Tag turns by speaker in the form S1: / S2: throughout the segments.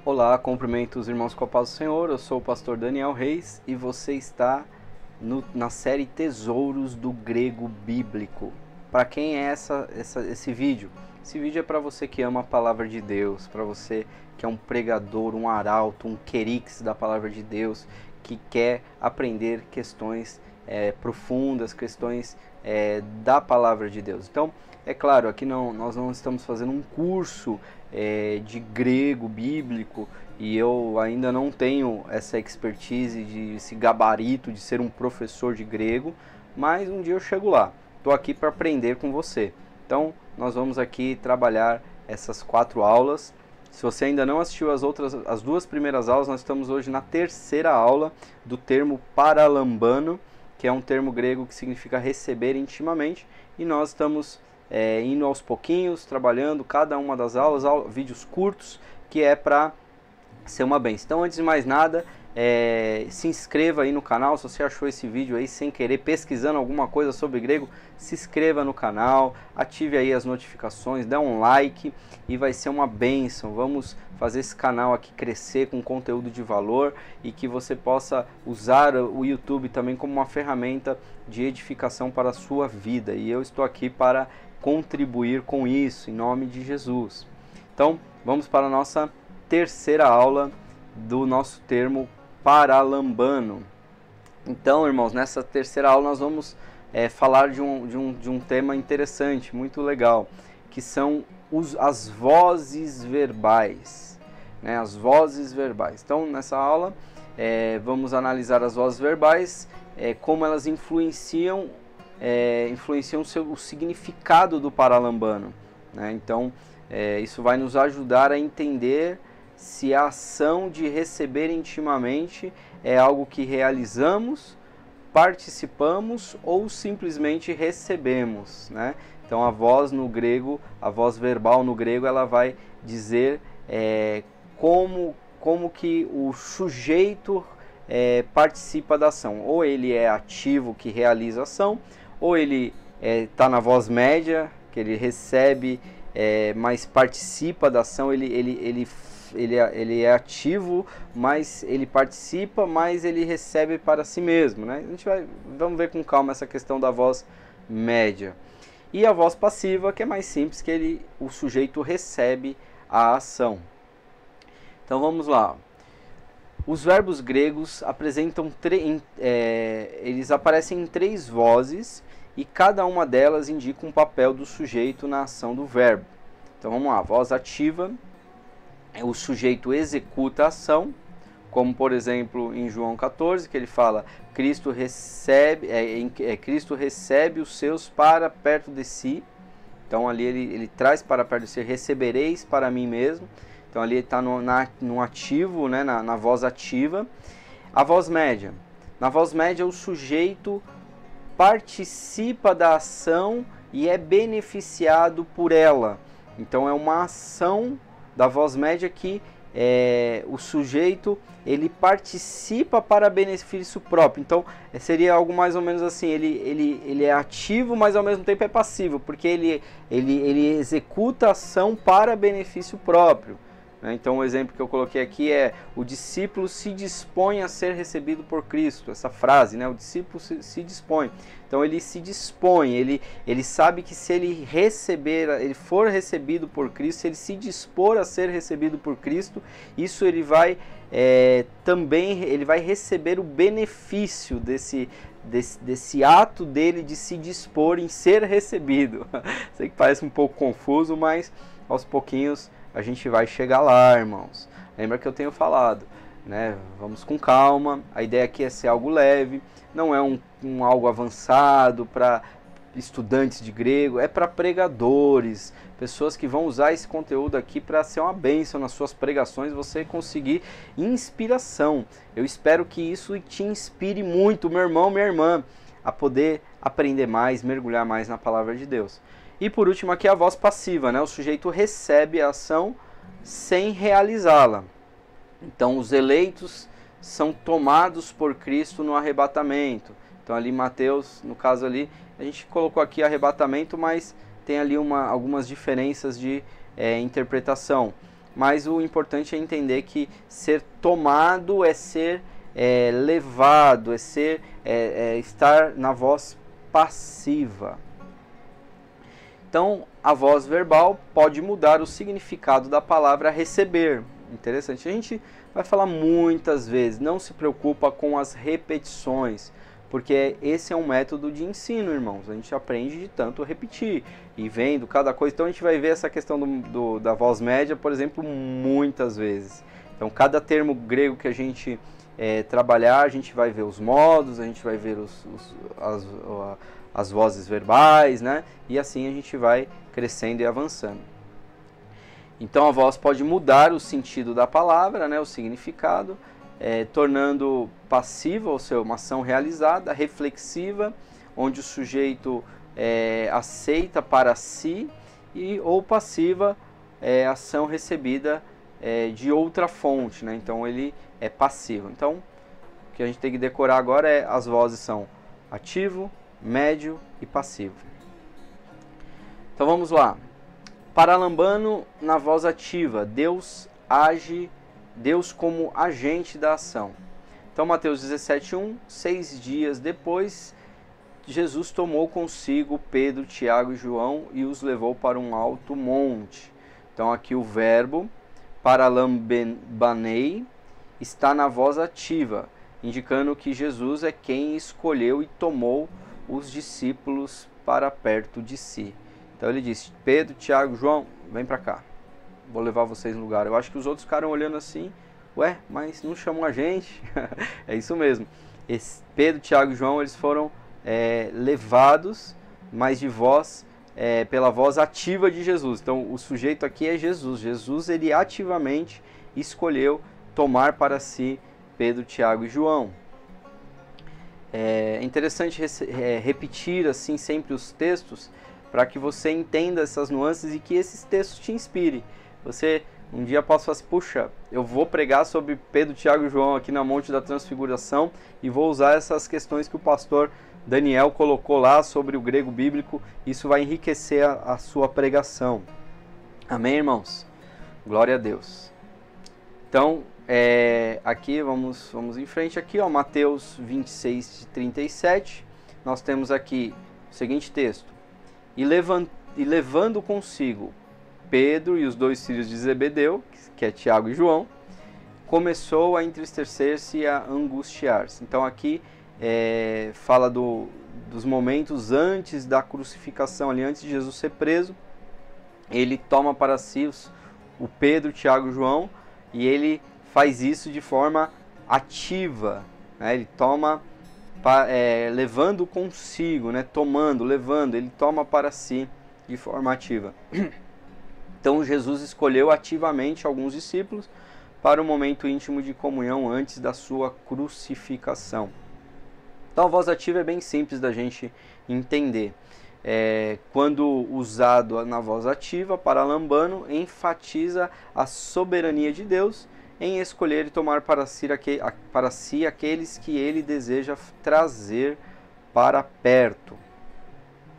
S1: Olá, cumprimento os irmãos com a paz do Senhor, eu sou o pastor Daniel Reis e você está na série Tesouros do Grego Bíblico. Para quem é esse vídeo? Esse vídeo é para você que ama a palavra de Deus, para você que é um pregador, um arauto, um querix da palavra de Deus, que quer aprender questões profundas, questões da palavra de Deus. Então, é claro, aqui nós não estamos fazendo um curso de grego bíblico e eu ainda não tenho essa expertise, esse gabarito de ser um professor de grego, mas um dia eu chego lá. Estou aqui para aprender com você. Então, nós vamos aqui trabalhar essas 4 aulas. Se você ainda não assistiu as 2 primeiras aulas, nós estamos hoje na 3ª aula do termo paralambano, que é um termo grego que significa receber intimamente, e nós estamos indo aos pouquinhos, trabalhando cada uma das aulas, vídeos curtos, que é para ser uma bênção. Então, antes de mais nada, se inscreva aí no canal. Se você achou esse vídeo aí sem querer, pesquisando alguma coisa sobre grego, se inscreva no canal, ative aí as notificações, dê um like e vai ser uma bênção. Vamos fazer esse canal aqui crescer com conteúdo de valor e que você possa usar o YouTube também como uma ferramenta de edificação para a sua vida. E eu estou aqui para contribuir com isso, em nome de Jesus. Então, vamos para a nossa 3ª aula do nosso termo paralambano. Então, irmãos, nessa 3ª aula nós vamos falar de um tema interessante, muito legal, que são as vozes verbais, né? As vozes verbais. Então, nessa aula, vamos analisar as vozes verbais, como elas influenciam o significado do paralambano, né? Então, isso vai nos ajudar a entender se a ação de receber intimamente é algo que realizamos, participamos ou simplesmente recebemos, né? Então a voz no grego, a voz verbal no grego, ela vai dizer como que o sujeito participa da ação. Ou ele é ativo, que realiza a ação, ou ele está na voz média, que ele recebe, mas participa da ação, ele é ativo, mas ele participa, mas ele recebe para si mesmo, né? Vamos ver com calma essa questão da voz média. E a voz passiva, que é mais simples, que o sujeito recebe a ação. Então vamos lá. Os verbos gregos eles aparecem em 3 vozes e cada uma delas indica um papel do sujeito na ação do verbo. Então vamos lá, voz ativa. O sujeito executa a ação, como por exemplo em João 14, que ele fala: Cristo recebe os seus para perto de si. Então ali ele traz para perto de si: recebereis para mim mesmo. Então ali ele está no ativo, né, na voz ativa. A voz média. Na voz média o sujeito participa da ação e é beneficiado por ela. Então é uma ação da voz média que o sujeito ele participa para benefício próprio. Então seria algo mais ou menos assim: ele é ativo, mas ao mesmo tempo é passivo, porque ele executa a ação para benefício próprio, né? Então o exemplo que eu coloquei aqui é: o discípulo se dispõe a ser recebido por Cristo. Essa frase, né? O discípulo se dispõe. Então ele se dispõe, ele sabe que se ele for recebido por Cristo, se ele se dispor a ser recebido por Cristo, isso ele vai também vai receber o benefício desse ato dele de se dispor em ser recebido. Sei que parece um pouco confuso, mas aos pouquinhos a gente vai chegar lá, irmãos. Lembra que eu tenho falado, né? Vamos com calma. A ideia aqui é ser algo leve, não é algo avançado para estudantes de grego, é para pregadores, pessoas que vão usar esse conteúdo aqui para ser uma bênção nas suas pregações, você conseguir inspiração. Eu espero que isso te inspire muito, meu irmão, minha irmã, a poder aprender mais, mergulhar mais na palavra de Deus. E por último aqui a voz passiva, né? O sujeito recebe a ação sem realizá-la. Então os eleitos são tomados por Cristo no arrebatamento. Então ali Mateus, no caso ali, a gente colocou aqui arrebatamento, mas tem ali algumas diferenças de interpretação. mas o importante é entender que ser tomado é ser levado, é estar na voz passiva. Então, a voz verbal pode mudar o significado da palavra receber. Interessante. A gente vai falar muitas vezes, não se preocupa com as repetições, porque esse é um método de ensino, irmãos. A gente aprende de tanto repetir e vendo cada coisa. Então, a gente vai ver essa questão da voz média, por exemplo, muitas vezes. Então, cada termo grego que a gente trabalhar, a gente vai ver os modos, a gente vai ver as vozes verbais, né? E assim a gente vai crescendo e avançando. Então a voz pode mudar o sentido da palavra, né? O significado, tornando passiva, ou seja, uma ação realizada, reflexiva, onde o sujeito aceita para si, ou passiva, ação recebida de outra fonte, né? Então ele é passivo. Então o que a gente tem que decorar agora as vozes são ativo, médio e passivo. Então vamos lá. Paralambano na voz ativa, Deus como agente da ação. Então Mateus 17:1, 6 dias depois, Jesus tomou consigo Pedro, Tiago e João e os levou para um alto monte. Então aqui o verbo paralambanei está na voz ativa, indicando que Jesus é quem escolheu e tomou os discípulos para perto de si. Então ele disse: Pedro, Tiago, João, vem para cá, vou levar vocês no lugar. Eu acho que os outros ficaram olhando assim, ué, mas não chamam a gente? É isso mesmo. Pedro, Tiago e João, eles foram levados, mas de voz, pela voz ativa de Jesus. Então o sujeito aqui é Jesus. Jesus, ele ativamente escolheu tomar para si Pedro, Tiago e João. É interessante repetir assim sempre os textos para que você entenda essas nuances e que esses textos te inspirem. Você um dia possa falar assim, puxa, eu vou pregar sobre Pedro, Tiago e João aqui na Monte da Transfiguração e vou usar essas questões que o pastor Daniel colocou lá sobre o grego bíblico. Isso vai enriquecer a sua pregação. Amém, irmãos? Glória a Deus. Então, aqui, vamos em frente aqui, ó, Mateus 26:37, nós temos aqui o seguinte texto: e levando consigo Pedro e os 2 filhos de Zebedeu, que é Tiago e João, começou a entristecer-se e a angustiar-se. Então aqui fala dos momentos antes da crucificação, ali antes de Jesus ser preso. Ele toma para si o Pedro, Tiago e João, e ele faz isso de forma ativa, né? Ele toma, levando consigo, né? Levando, ele toma para si de forma ativa. Então Jesus escolheu ativamente alguns discípulos para o momento íntimo de comunhão antes da sua crucificação. Então a voz ativa é bem simples da gente entender. Quando usado na voz ativa, paralambano, enfatiza a soberania de Deus em escolher e tomar para si aqueles que ele deseja trazer para perto.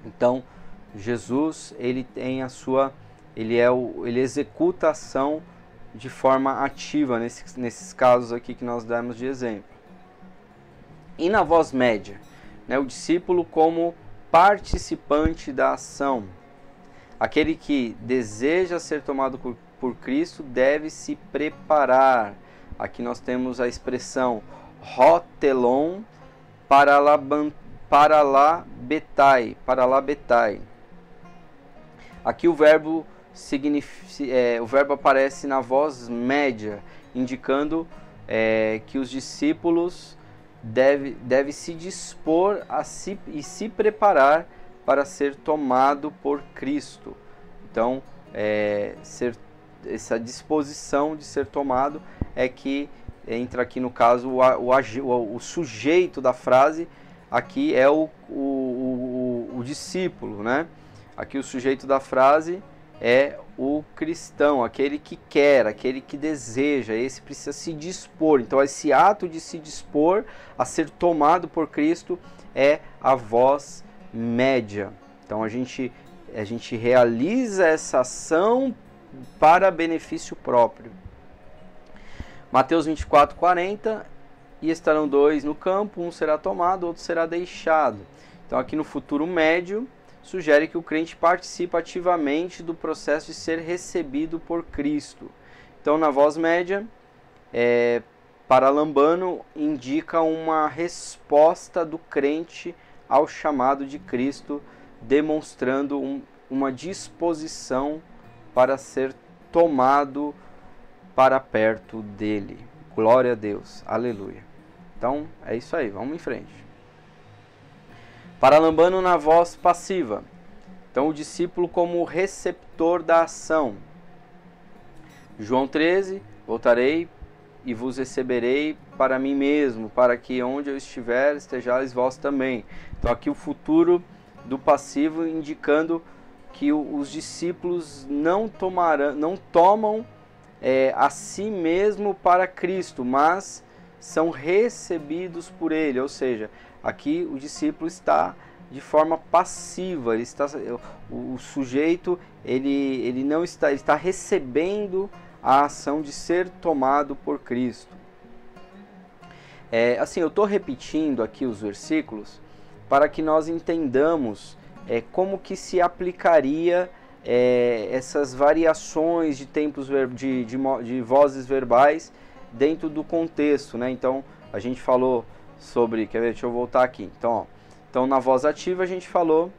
S1: Então, Jesus, ele tem ele executa a ação de forma ativa nesses casos aqui que nós demos de exemplo. E na voz média, né, o discípulo como participante da ação. Aquele que deseja ser tomado por Cristo deve se preparar. Aqui nós temos a expressão rotelon paralabetai. Aqui o verbo aparece na voz média, indicando que os discípulos deve se dispor e se preparar para ser tomado por Cristo. Então, essa disposição de ser tomado é que entra aqui no caso o sujeito da frase. Aqui é o discípulo, né? Aqui o sujeito da frase é o cristão, aquele que quer, aquele que deseja, esse precisa se dispor. Então esse ato de se dispor a ser tomado por Cristo é a voz média. Então a gente realiza essa ação para benefício próprio. Mateus 24:40, e estarão dois no campo, um será tomado, outro será deixado. Então aqui no futuro médio, sugere que o crente participa ativamente do processo de ser recebido por Cristo. Então na voz média, Paralambano indica uma resposta do crente ao chamado de Cristo, demonstrando uma disposição para ser tomado para perto dele. Glória a Deus, aleluia. Então é isso aí, vamos em frente. Paralambano na voz passiva. Então o discípulo como receptor da ação. João 13, voltarei e vos receberei para mim mesmo, para que onde eu estiver, estejais vós também. Então aqui o futuro do passivo indicando que os discípulos não tomam a si mesmo para Cristo, mas são recebidos por Ele. Ou seja, aqui o discípulo está de forma passiva, o sujeito ele não está, ele está recebendo a ação de ser tomado por Cristo. Assim, eu estou repetindo aqui os versículos para que nós entendamos como que se aplicaria essas variações de tempos de vozes verbais dentro do contexto, né? Então a gente falou sobre, quer ver, deixa eu voltar aqui. Então na voz ativa a gente falou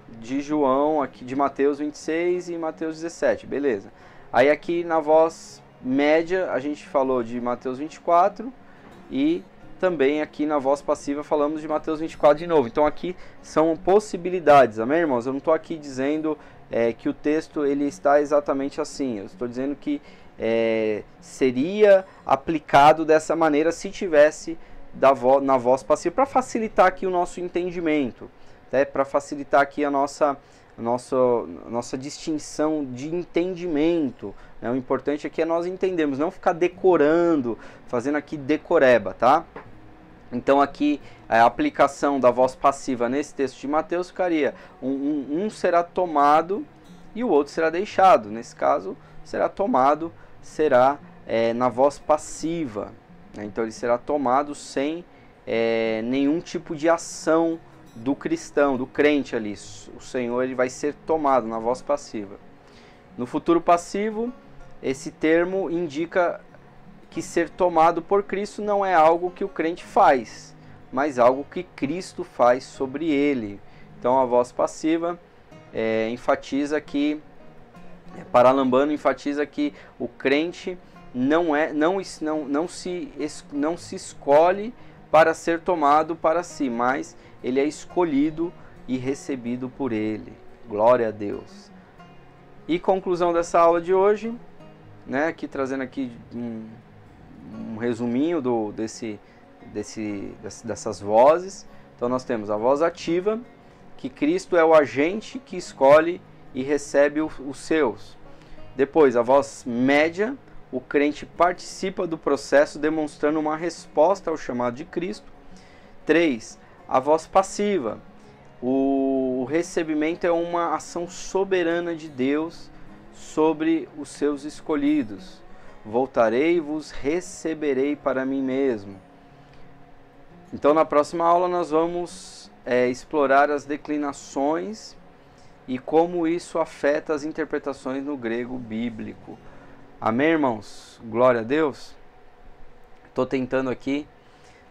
S1: de João, aqui de Mateus 26 e Mateus 17, beleza. Aí aqui na voz média a gente falou de Mateus 24 e também aqui na voz passiva falamos de Mateus 24 de novo. Então aqui são possibilidades, amém, irmãos? Eu não estou aqui dizendo que o texto ele está exatamente assim. Eu estou dizendo que seria aplicado dessa maneira se tivesse na voz passiva, para facilitar aqui o nosso entendimento, para facilitar aqui a nossa distinção de entendimento, né? O importante aqui é nós entendermos, não ficar decorando, fazendo aqui decoreba, tá? Então aqui a aplicação da voz passiva nesse texto de Mateus ficaria, um será tomado e o outro será deixado. Nesse caso, será tomado, será na voz passiva, né? Então ele será tomado sem nenhum tipo de ação do cristão, do crente ali. O Senhor ele vai ser tomado na voz passiva. No futuro passivo, esse termo indica que ser tomado por Cristo não é algo que o crente faz, mas algo que Cristo faz sobre ele. Então a voz passiva enfatiza que, Paralambano enfatiza que o crente não se escolhe para ser tomado para si, mas ele é escolhido e recebido por ele. Glória a Deus. E conclusão dessa aula de hoje, né, aqui trazendo aqui um resuminho dessas vozes. Então nós temos a voz ativa, que Cristo é o agente que escolhe e recebe os seus. Depois a voz média, o crente participa do processo demonstrando uma resposta ao chamado de Cristo. 3. A voz passiva, o recebimento é uma ação soberana de Deus sobre os seus escolhidos. Voltarei e vos receberei para mim mesmo. Então na próxima aula nós vamos explorar as declinações e como isso afeta as interpretações no grego bíblico. Amém, irmãos? Glória a Deus. Estou tentando aqui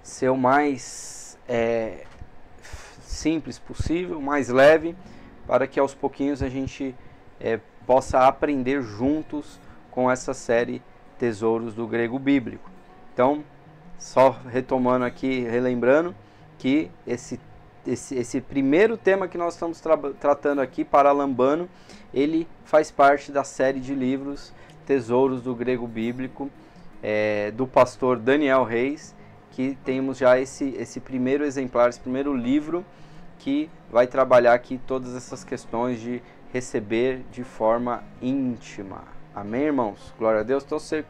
S1: ser o mais simples possível, mais leve, para que aos pouquinhos a gente possa aprender juntos com essa série Tesouros do Grego Bíblico. Então, só retomando aqui, relembrando que esse primeiro tema que nós estamos tratando aqui, Paralambano, ele faz parte da série de livros Tesouros do Grego Bíblico, do pastor Daniel Reis, que temos já esse primeiro exemplar, esse primeiro livro, que vai trabalhar aqui todas essas questões de receber de forma íntima. Amém, irmãos? Glória a Deus. Então, se você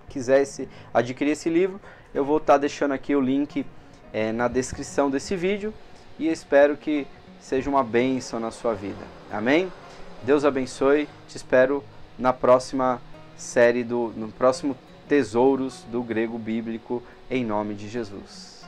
S1: quiser adquirir esse livro, eu vou estar deixando aqui o link na descrição desse vídeo e espero que seja uma bênção na sua vida. Amém? Deus abençoe. Te espero na próxima série, no próximo Tesouros do Grego Bíblico, em nome de Jesus.